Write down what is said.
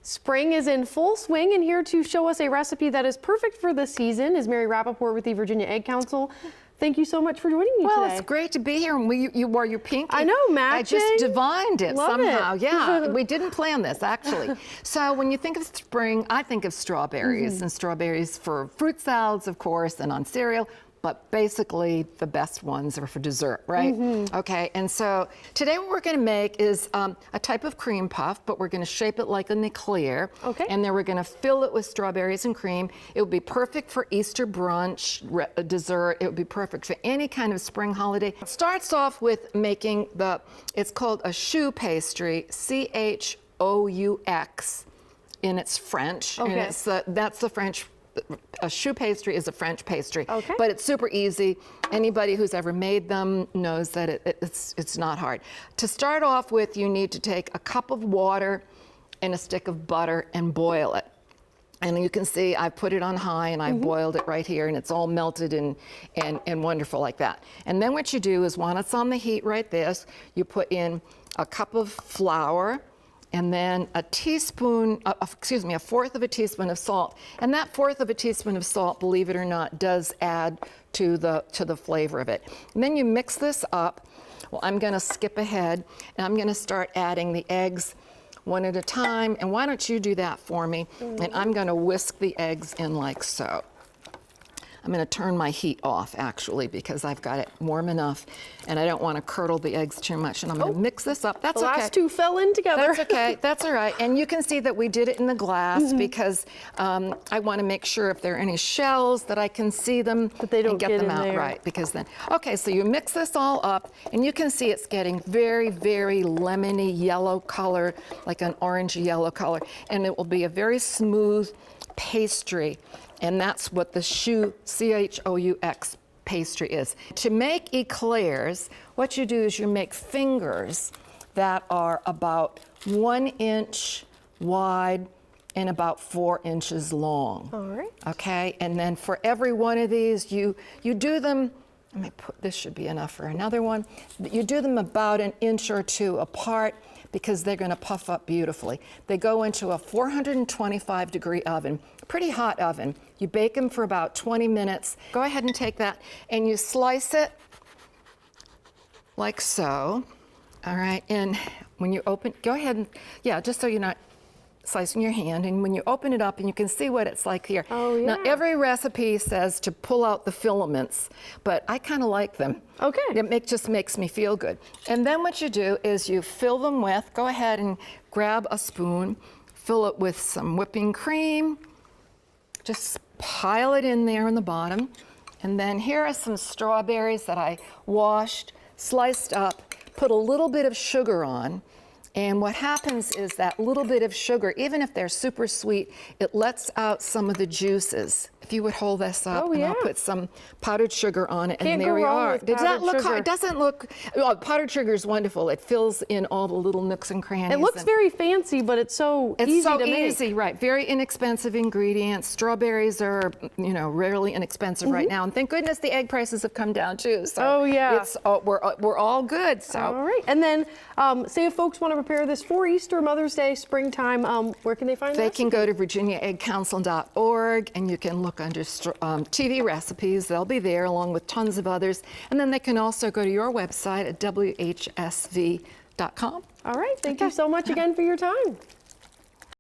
Spring is in full swing, and here to show us a recipe that is perfect for the season is Mary Rappaport with the Virginia Egg Council. Thank you so much for joining me today. Well, it's great to be here. And you wore your pink. I know, matching. I just divined it Love somehow. it. Yeah, we didn't plan this, actually. So when you think of spring, I think of strawberries, and strawberries for fruit salads, of course, and on cereal. But basically, the best ones are for dessert, right? Okay, and so today what we're gonna make is a type of cream puff, but we're gonna shape it like an eclair. Okay. And then we're gonna fill it with strawberries and cream. It would be perfect for Easter brunch, dessert. It would be perfect for any kind of spring holiday. It starts off with making it's called a choux pastry, C-H-O-U-X, and it's French. Okay. And that's the French. A choux pastry is a French pastry, okay, but it's super easy. Anybody who's ever made them knows that it's not hard. To start off with, you need to take a cup of water and a stick of butter and boil it. And you can see I put it on high and I boiled it right here, and it's all melted and wonderful like that. And then what you do is, when it's on the heat right this, you put in a cup of flour, and then a fourth of a teaspoon of salt. And that fourth of a teaspoon of salt, believe it or not, does add to the flavor of it. And then you mix this up. Well, I'm gonna skip ahead, and I'm gonna start adding the eggs one at a time. And why don't you do that for me? And I'm gonna whisk the eggs in like so. I'm going to turn my heat off, actually, because I've got it warm enough, and I don't want to curdle the eggs too much. And I'm going to mix this up. That's the okay. last two fell in together. That's okay. That's all right. And you can see that we did it in the glass because I want to make sure if there are any shells that I can see them that they don't and get them out there. right. Because then, okay, so you mix this all up, and you can see it's getting very, very lemony yellow color, like an orange yellow color, and it will be a very smooth pastry. And that's what the choux, C-H-O-U-X pastry is. To make eclairs, what you do is you make fingers that are about 1 inch wide and about 4 inches long. All right. Okay, and then for every one of these, you do them, this should be enough for another one. You do them about 1 inch or 2 apart, because they're going to puff up beautifully. They go into a 425-degree oven, pretty hot oven. You bake them for about 20 minutes. Go ahead and take that, and you slice it like so. All right, and when you open, go ahead and, yeah, just so you're not slicing your hand, and when you open it up, and you can see what it's like here. Oh, yeah. Now, every recipe says to pull out the filaments, but I kind of like them. Okay. It just makes me feel good. And then what you do is you fill them with, go ahead and grab a spoon, fill it with some whipping cream, just pile it in there in the bottom. And then here are some strawberries that I washed, sliced up, put a little bit of sugar on. And what happens is that little bit of sugar, even if they're super sweet, it lets out some of the juices. If you would hold this up, and I'll put some powdered sugar on it, and there we are. Does that look hard? It doesn't look, well, powdered sugar is wonderful. It fills in all the little nooks and crannies. It looks very fancy, but it's so easy to make. It's so easy, right. Very inexpensive ingredients. Strawberries are, rarely inexpensive right now. And thank goodness the egg prices have come down too. So we're all good. So. All right. And then say if folks want to prepare this for Easter, Mother's Day, springtime, where can they find They can go to virginiaeggcouncil.org, and you can look under TV recipes. They'll be there along with tons of others. And then they can also go to your website at WHSV.com. All right. Thank you so much again for your time.